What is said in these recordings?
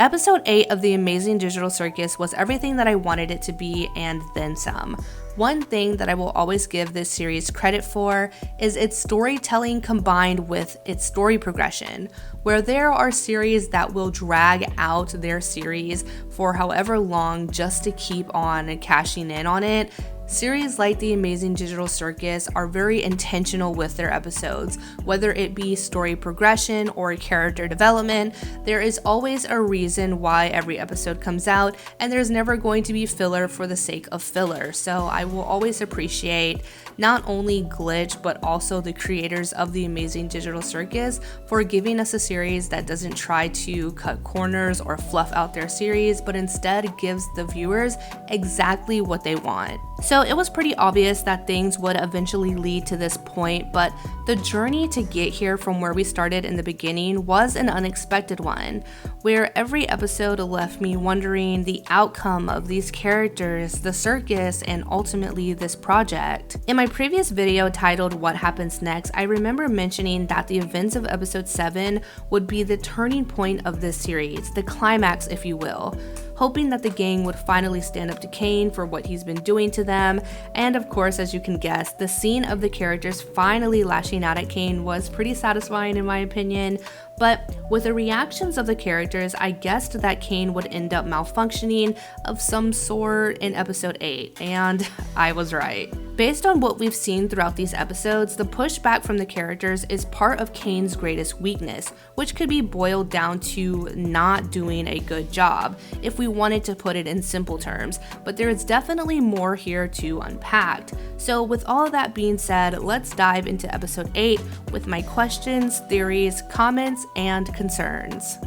Episode 8 of the Amazing Digital Circus was everything that I wanted it to be and then some. One thing that I will always give this series credit for is its storytelling combined with its story progression, where there are series that will drag out their series for however long just to keep on cashing in on it. Series like the Amazing Digital Circus are very intentional with their episodes, whether it be story progression or character development. There is always a reason why every episode comes out, and there's never going to be filler for the sake of filler. So I will always appreciate not only Glitch, but also the creators of the Amazing Digital Circus for giving us a series that doesn't try to cut corners or fluff out their series, but instead gives the viewers exactly what they want. So it was pretty obvious that things would eventually lead to this point, but the journey to get here from where we started in the beginning was an unexpected one, where every episode left me wondering the outcome of these characters, the circus, and ultimately this project. In my previous video titled What Happens Next, I remember mentioning that the events of episode 7 would be the turning point of this series, the climax if you will, hoping that the gang would finally stand up to Kane for what he's been doing to them. And of course, as you can guess, the scene of the characters finally lashing out at Kane was pretty satisfying in my opinion. But with the reactions of the characters, I guessed that Kane would end up malfunctioning of some sort in episode 8, and I was right. Based on what we've seen throughout these episodes, the pushback from the characters is part of Kane's greatest weakness, which could be boiled down to not doing a good job, if we wanted to put it in simple terms, but there is definitely more here to unpack. So with all of that being said, let's dive into episode 8 with my questions, theories, comments, and concerns.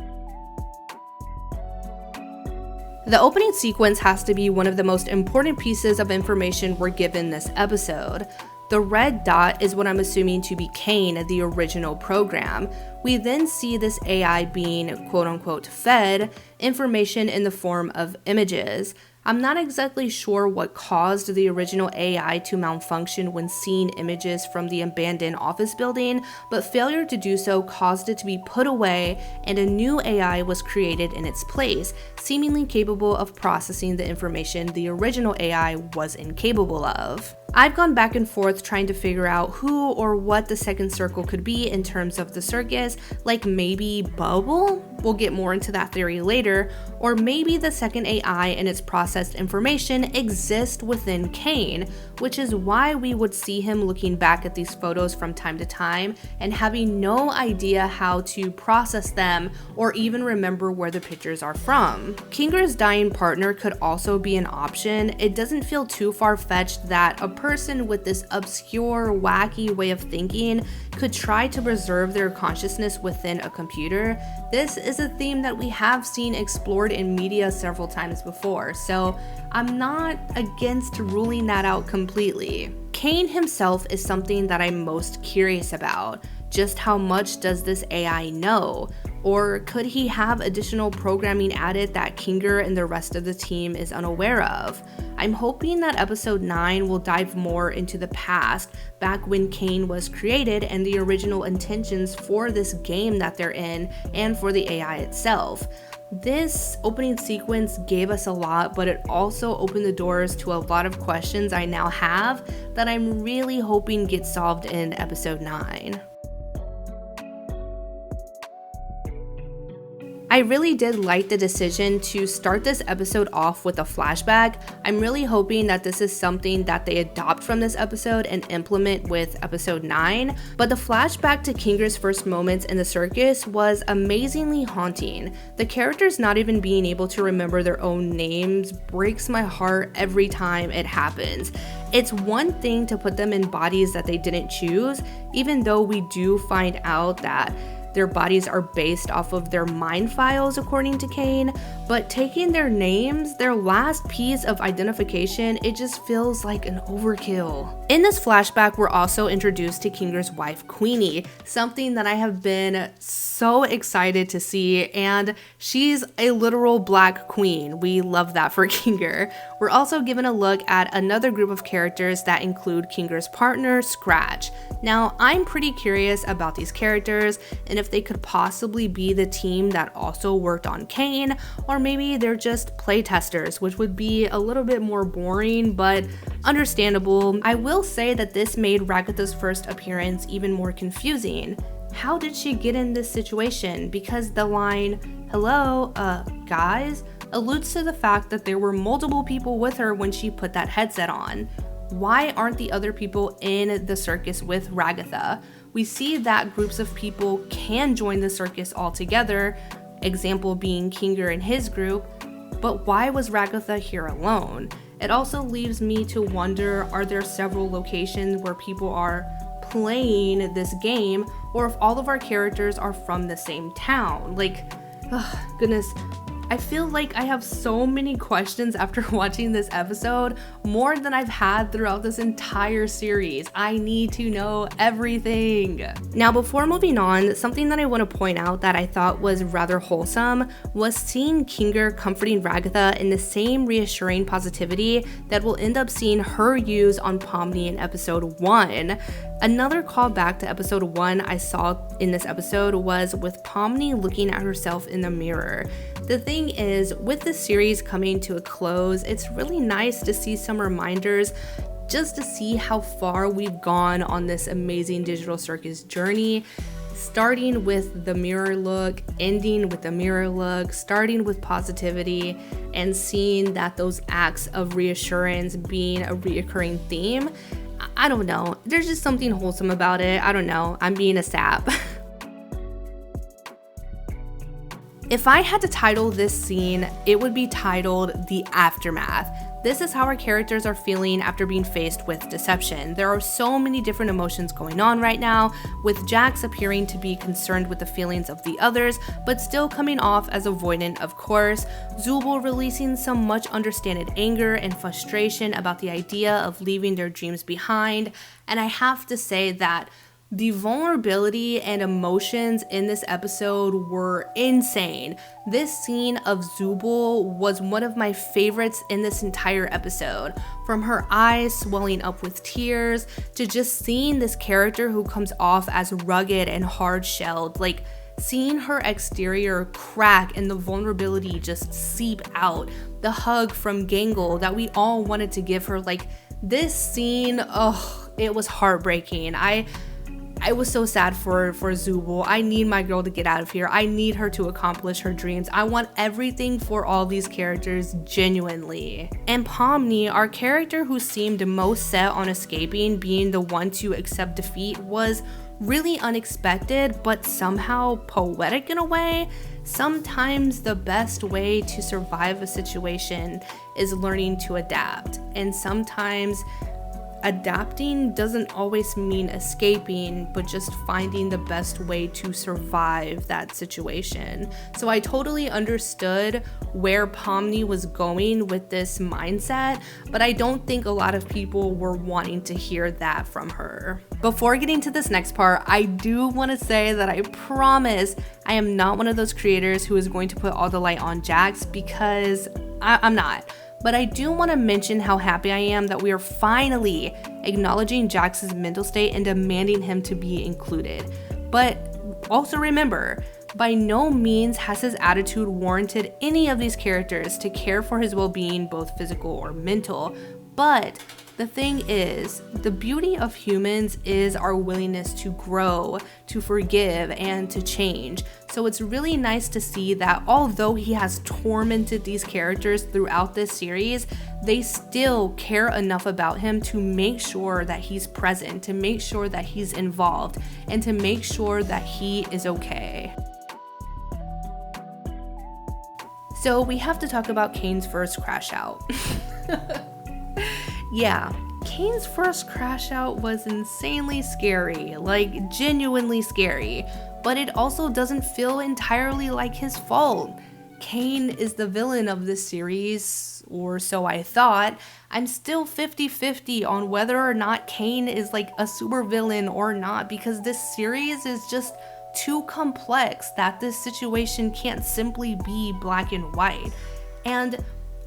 The opening sequence has to be one of the most important pieces of information we're given this episode. The red dot is what I'm assuming to be Kane, the original program. We then see this AI being quote-unquote fed information in the form of images. I'm not exactly sure what caused the original AI to malfunction when seeing images from the abandoned office building, but failure to do so caused it to be put away and a new AI was created in its place, seemingly capable of processing the information the original AI was incapable of. I've gone back and forth trying to figure out who or what the second circle could be in terms of the circus, like maybe Bubble? We'll get more into that theory later, or maybe the second AI and its processed information exist within Kane, which is why we would see him looking back at these photos from time to time and having no idea how to process them or even remember where the pictures are from. Kinger's dying partner could also be an option. It doesn't feel too far-fetched that a person with this obscure, wacky way of thinking could try to preserve their consciousness within a computer. This is a theme that we have seen explored in media several times before, so I'm not against ruling that out completely. Kane himself is something that I'm most curious about. Just how much does this AI know? Or could he have additional programming added that Kinger and the rest of the team is unaware of? I'm hoping that episode 9 will dive more into the past, back when Kane was created and the original intentions for this game that they're in and for the AI itself. This opening sequence gave us a lot, but it also opened the doors to a lot of questions I now have that I'm really hoping get solved in episode 9. I really did like the decision to start this episode off with a flashback. I'm really hoping that this is something that they adopt from this episode and implement with episode 9, but the flashback to Kinger's first moments in the circus was amazingly haunting. The characters not even being able to remember their own names breaks my heart every time it happens. It's one thing to put them in bodies that they didn't choose, even though we do find out that their bodies are based off of their mind files according to Kane, but taking their names, their last piece of identification, it just feels like an overkill. In this flashback, we're also introduced to Kinger's wife, Queenie, something that I have been so excited to see, and she's a literal black queen. We love that for Kinger. We're also given a look at another group of characters that include Kinger's partner, Scratch. Now, I'm pretty curious about these characters, and if if they could possibly be the team that also worked on Cain, or maybe they're just playtesters, which would be a little bit more boring, but understandable. I will say that this made Ragatha's first appearance even more confusing. How did she get in this situation? Because the line, "Hello, guys," alludes to the fact that there were multiple people with her when she put that headset on. Why aren't the other people in the circus with Ragatha? We see that groups of people can join the circus all together, example being Kinger and his group, but why was Ragatha here alone? It also leaves me to wonder, are there several locations where people are playing this game, or if all of our characters are from the same town? Goodness, I feel like I have so many questions after watching this episode, more than I've had throughout this entire series. I need to know everything. Now, before moving on, something that I want to point out that I thought was rather wholesome was seeing Kinger comforting Ragatha in the same reassuring positivity that we'll end up seeing her use on Pomni in episode 1. Another callback to episode 1 I saw in this episode was with Pomni looking at herself in the mirror. The thing is, with the series coming to a close, it's really nice to see some reminders just to see how far we've gone on this Amazing Digital Circus journey, starting with the mirror look, ending with the mirror look, starting with positivity, and seeing that those acts of reassurance being a reoccurring theme. I don't know, there's just something wholesome about it. I don't know, I'm being a sap. If I had to title this scene, it would be titled The Aftermath. This is how our characters are feeling after being faced with deception. There are so many different emotions going on right now, with Jax appearing to be concerned with the feelings of the others, but still coming off as avoidant, of course. Zubul releasing some much understanded anger and frustration about the idea of leaving their dreams behind. And I have to say that the vulnerability and emotions in this episode were insane. This scene of Zubul was one of my favorites in this entire episode. From her eyes swelling up with tears, to just seeing this character who comes off as rugged and hard-shelled, seeing her exterior crack and the vulnerability just seep out. The hug from Gangle that we all wanted to give her. This scene, it was heartbreaking. I was so sad for Zubul. I need my girl to get out of here. I need her to accomplish her dreams. I want everything for all these characters, genuinely. And Pomni, our character who seemed most set on escaping, being the one to accept defeat, was really unexpected, but somehow poetic in a way. Sometimes the best way to survive a situation is learning to adapt, and sometimes adapting doesn't always mean escaping, but just finding the best way to survive that situation. So I totally understood where Pomni was going with this mindset, but I don't think a lot of people were wanting to hear that from her. Before getting to this next part, I do want to say that I promise I am not one of those creators who is going to put all the light on Jax, because I'm not. But I do want to mention how happy I am that we are finally acknowledging Jax's mental state and demanding him to be included. But also remember, by no means has his attitude warranted any of these characters to care for his well-being, both physical or mental. But the thing is, the beauty of humans is our willingness to grow, to forgive, and to change. So it's really nice to see that although he has tormented these characters throughout this series, they still care enough about him to make sure that he's present, to make sure that he's involved, and to make sure that he is okay. So we have to talk about Cain's first crash out. Yeah, Cain's first crash out was insanely scary, genuinely scary, but it also doesn't feel entirely like his fault. Cain is the villain of this series, or so I thought. I'm still 50-50 on whether or not Cain is a super villain or not, because this series is just too complex that this situation can't simply be black and white. And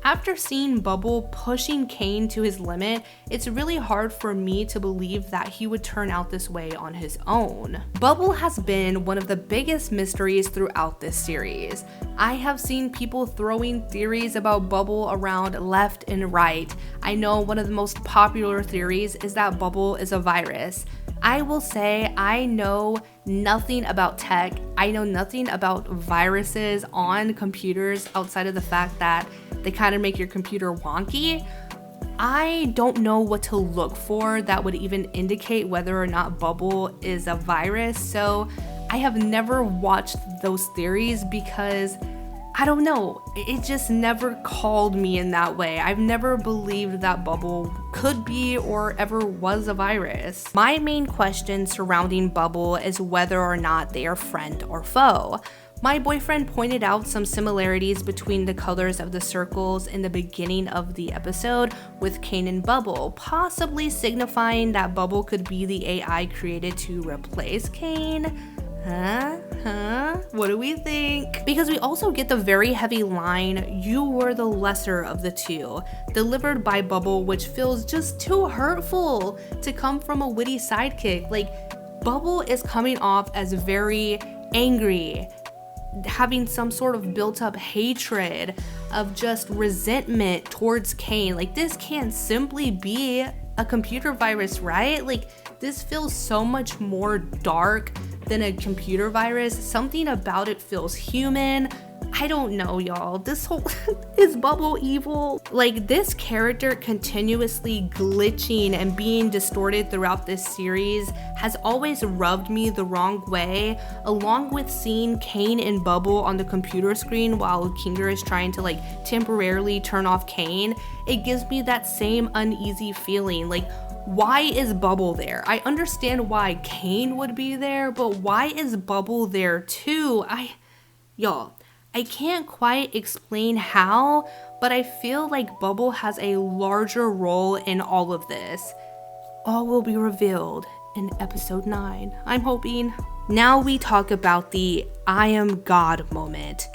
After seeing Bubble pushing Kane to his limit, it's really hard for me to believe that he would turn out this way on his own. Bubble has been one of the biggest mysteries throughout this series. I have seen people throwing theories about Bubble around left and right. I know one of the most popular theories is that Bubble is a virus. I will say I know nothing about tech. I know nothing about viruses on computers outside of the fact that they kind of make your computer wonky. I don't know what to look for that would even indicate whether or not Bubble is a virus. So I have never watched those theories because I don't know, it just never called me in that way. I've never believed that Bubble could be or ever was a virus. My main question surrounding Bubble is whether or not they are friend or foe. My boyfriend pointed out some similarities between the colors of the circles in the beginning of the episode with Kane and Bubble, possibly signifying that Bubble could be the AI created to replace Kane. What do we think? Because we also get the very heavy line, "You were the lesser of the two," delivered by Bubble, which feels just too hurtful to come from a witty sidekick. Like, Bubble is coming off as very angry, having some sort of built up hatred of just resentment towards Kane. Like, this can't simply be a computer virus, right? Like, this feels so much more dark than a computer virus. Something about it feels human. I don't know, y'all. This whole is Bubble evil? Like, this character continuously glitching and being distorted throughout this series has always rubbed me the wrong way, along with seeing Kane and Bubble on the computer screen while Kinger is trying to like temporarily turn off Kane. It gives me that same uneasy feeling. Like, why is Bubble there? I understand why Kane would be there, but why is Bubble there too? Y'all, I can't quite explain how, but I feel like Bubble has a larger role in all of this. All will be revealed in episode 9, I'm hoping. Now we talk about the I am God moment.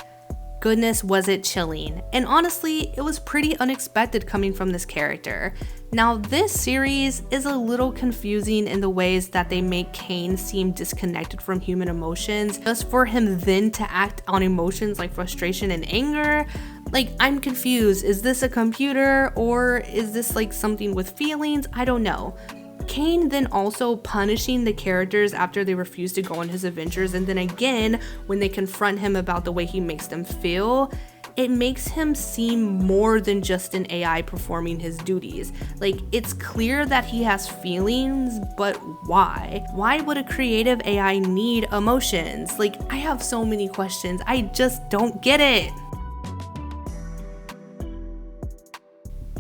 Goodness, was it chilling. And honestly, it was pretty unexpected coming from this character. Now, this series is a little confusing in the ways that they make Kane seem disconnected from human emotions, just for him then to act on emotions like frustration and anger. Like, I'm confused. Is this a computer or is this like something with feelings? I don't know. Kane then also punishing the characters after they refuse to go on his adventures, and then again when they confront him about the way he makes them feel, it makes him seem more than just an AI performing his duties. Like, it's clear that he has feelings, but why? Why would a creative AI need emotions? Like, I have so many questions. I just don't get it.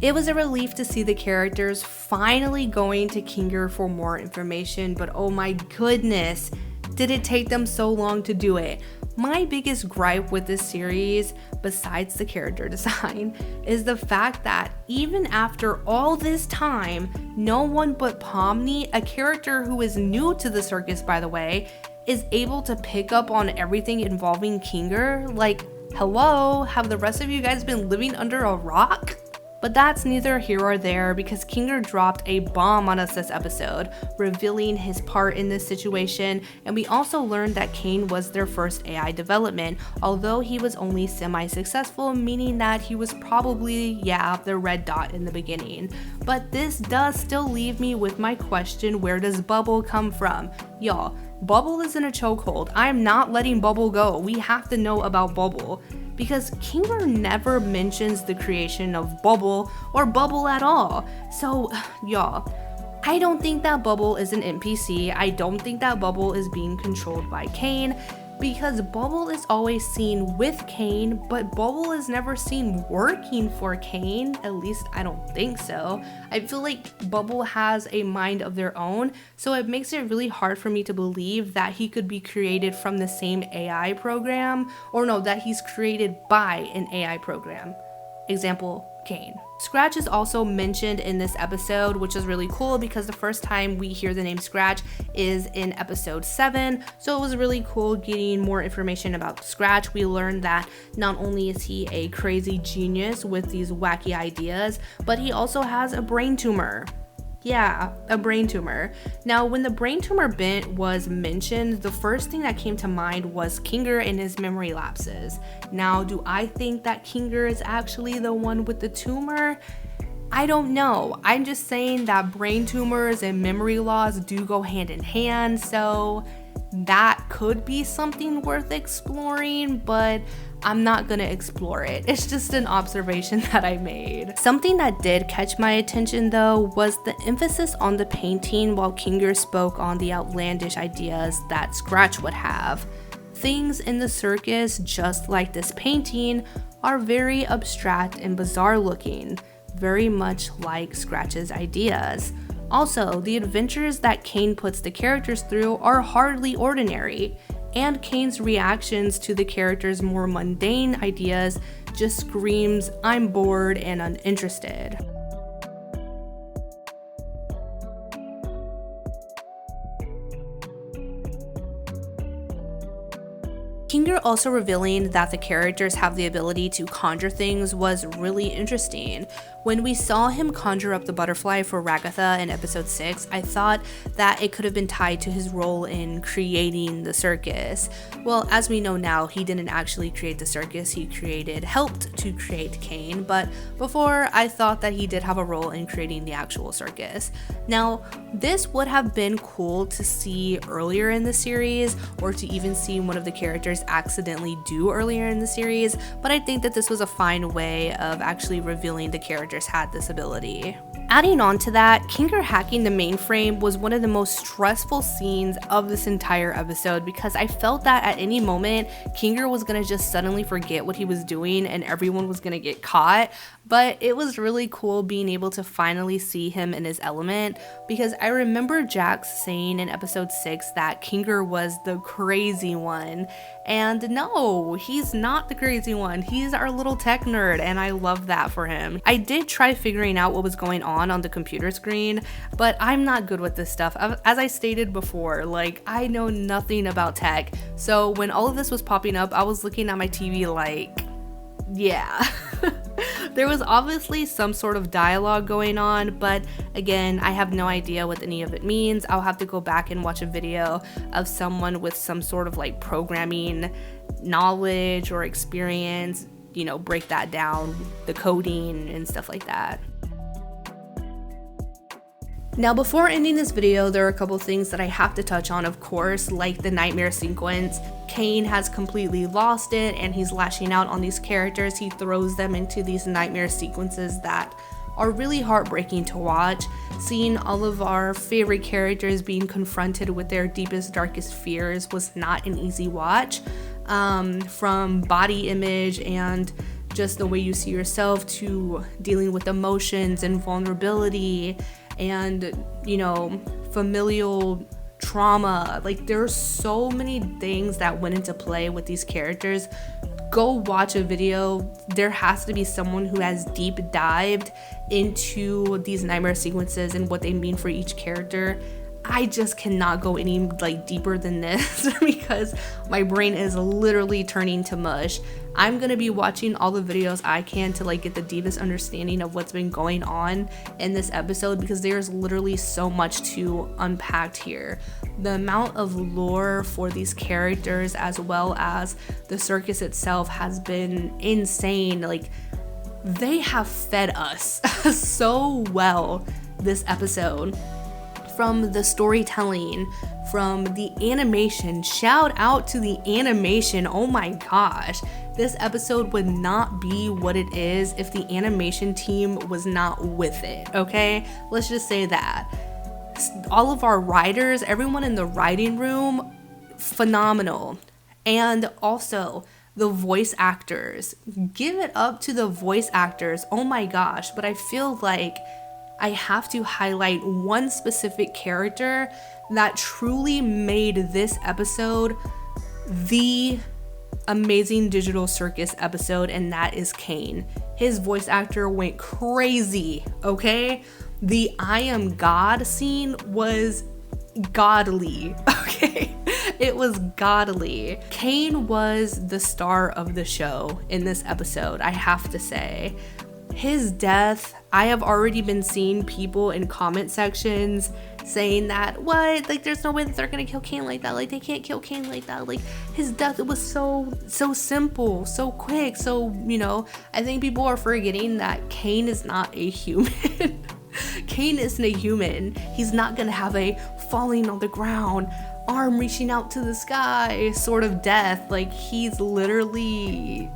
It was a relief to see the characters finally going to Kinger for more information, but oh my goodness, did it take them so long to do it? My biggest gripe with this series, besides the character design, is the fact that even after all this time, no one but Pomni, a character who is new to the circus by the way, is able to pick up on everything involving Kinger. Like, hello, have the rest of you guys been living under a rock? But that's neither here or there because Kinger dropped a bomb on us this episode, revealing his part in this situation, and we also learned that Kane was their first AI development, although he was only semi-successful, meaning that he was probably, the red dot in the beginning. But this does still leave me with my question, where does Bubble come from? Y'all, Bubble is in a chokehold. I'm not letting Bubble go. We have to know about Bubble. Because Kinger never mentions the creation of Bubble or Bubble at all. So, y'all, I don't think that Bubble is an NPC. I don't think that Bubble is being controlled by Kane, because Bubble is always seen with Kane, but Bubble is never seen working for Kane. At least I don't think so. I feel like Bubble has a mind of their own, so it makes it really hard for me to believe that he could be created from the same AI program, or no, that he's created by an AI program. Example, Kane. Scratch is also mentioned in this episode, which is really cool because the first time we hear the name Scratch is in episode 7. So it was really cool getting more information about Scratch. We learned that not only is he a crazy genius with these wacky ideas, but he also has a brain tumor. Yeah, a brain tumor. Now, when the brain tumor bit was mentioned, the first thing that came to mind was Kinger and his memory lapses. Now, do I think that Kinger is actually the one with the tumor? I don't know. I'm just saying that brain tumors and memory loss do go hand in hand, so that could be something worth exploring, but I'm not gonna explore it. It's just an observation that I made. Something that did catch my attention though was the emphasis on the painting while Kinger spoke on the outlandish ideas that Scratch would have. Things in the circus, just like this painting, are very abstract and bizarre looking, very much like Scratch's ideas. Also, the adventures that Kane puts the characters through are hardly ordinary, and Kane's reactions to the characters' more mundane ideas just screams, I'm bored and uninterested. Kinger also revealing that the characters have the ability to conjure things was really interesting. When we saw him conjure up the butterfly for Ragatha in episode 6, I thought that it could have been tied to his role in creating the circus. Well, as we know now, he didn't actually create the circus, he helped to create Kane, but before I thought that he did have a role in creating the actual circus. Now, this would have been cool to see earlier in the series, or to even see one of the characters accidentally do earlier in the series, but I think that this was a fine way of actually revealing the characters had this ability. Adding on to that, Kinger hacking the mainframe was one of the most stressful scenes of this entire episode because I felt that at any moment, Kinger was gonna just suddenly forget what he was doing and everyone was gonna get caught. But it was really cool being able to finally see him in his element because I remember Jax saying in episode 6 that Kinger was the crazy one. And no, he's not the crazy one. He's our little tech nerd and I love that for him. I did try figuring out what was going on the computer screen, but I'm not good with this stuff. As I stated before, like, I know nothing about tech. So when all of this was popping up, I was looking at my TV like, yeah. There was obviously some sort of dialogue going on, but again, I have no idea what any of it means. I'll have to go back and watch a video of someone with some sort of like programming knowledge or experience, you know, break that down, the coding and stuff like that. Now, before ending this video, there are a couple things that I have to touch on, of course, like the nightmare sequence. Kane has completely lost it and he's lashing out on these characters. He throws them into these nightmare sequences that are really heartbreaking to watch. Seeing all of our favorite characters being confronted with their deepest, darkest fears was not an easy watch. From body image and just the way you see yourself to dealing with emotions and vulnerability and, you know, familial trauma. Like, there's so many things that went into play with these characters. Go watch a video. There has to be someone who has deep dived into these nightmare sequences and what they mean for each character. I just cannot go any like deeper than this because my brain is literally turning to mush. I'm gonna be watching all the videos I can to like get the deepest understanding of what's been going on in this episode because there's literally so much to unpack here. The amount of lore for these characters as well as the circus itself has been insane. Like, they have fed us so well this episode. From the storytelling, from the animation, shout out to the animation. Oh my gosh, this episode would not be what it is if the animation team was not with it, okay? Let's just say that. All of our writers, everyone in the writing room, phenomenal. And also the voice actors, give it up to the voice actors. Oh my gosh, but I feel like I have to highlight one specific character that truly made this episode the Amazing Digital Circus episode, and that is Cain. His voice actor went crazy, okay? The I am God scene was godly, okay? It was godly. Cain was the star of the show in this episode, I have to say. His death, I have already been seeing people in comment sections saying that, what? Like, there's no way that they're gonna kill Cain like that. Like, they can't kill Cain like that. Like, his death, it was so simple, so quick. So, you know, I think people are forgetting that Cain is not a human. Cain isn't a human. He's not gonna have a falling on the ground, arm reaching out to the sky sort of death. Like, he's literally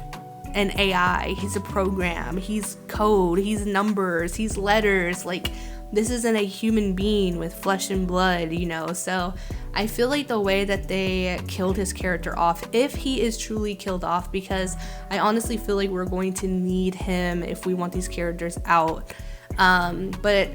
an AI. He's a program. He's code. He's numbers. He's letters. Like, this isn't a human being with flesh and blood, you know? So I feel like the way that they killed his character off, if he is truly killed off, because I honestly feel like we're going to need him if we want these characters out. But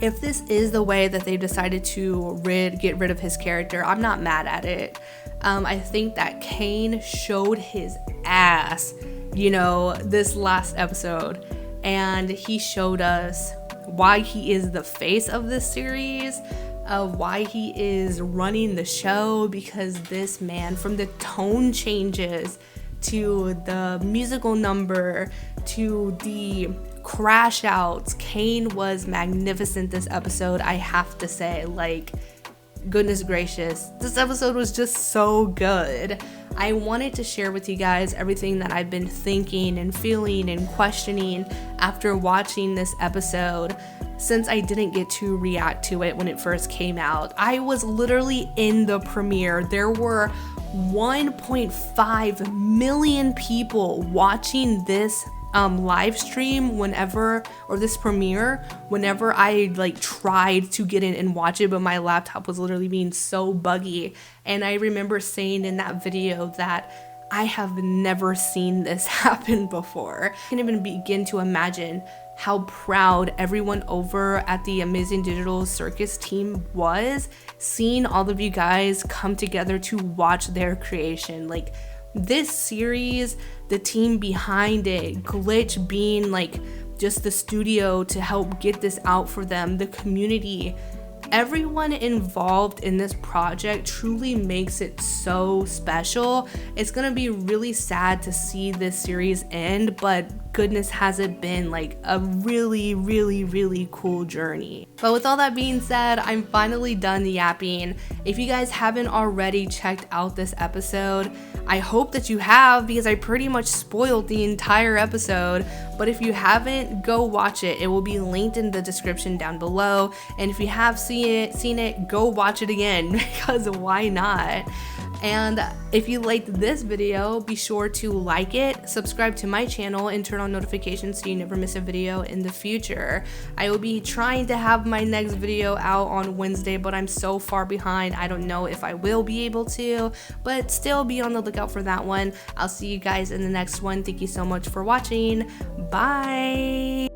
if this is the way that they decided to get rid of his character, I'm not mad at it. I think that Cain showed his ass, you know, this last episode, and he showed us why he is the face of this series, why he is running the show, because this man, from the tone changes to the musical number to the crash outs, Cain was magnificent this episode, I have to say. Like, goodness gracious, this episode was just so good. I wanted to share with you guys everything that I've been thinking and feeling and questioning after watching this episode, since I didn't get to react to it when it first came out. I was literally in the premiere. There were 1.5 million people watching this live stream this premiere whenever I like tried to get in and watch it, but my laptop was literally being so buggy. And I remember saying in that video that I have never seen this happen before. I can't even begin to imagine how proud everyone over at the Amazing Digital Circus team was, seeing all of you guys come together to watch their creation. Like, this series, the team behind it, Glitch being like just the studio to help get this out for them, the community, everyone involved in this project truly makes it so special. It's gonna be really sad to see this series end, but goodness, has it been like a really, really, really cool journey. But with all that being said, I'm finally done yapping. If you guys haven't already checked out this episode, I hope that you have, because I pretty much spoiled the entire episode. But if you haven't, go watch it. It will be linked in the description down below. And if you have seen it, go watch it again, because why not? And if you liked this video, be sure to like it, subscribe to my channel, and turn on notifications so you never miss a video in the future. I will be trying to have my next video out on Wednesday, but I'm so far behind, I don't know if I will be able to, but still be on the lookout for that one. I'll see you guys in the next one. Thank you so much for watching. Bye!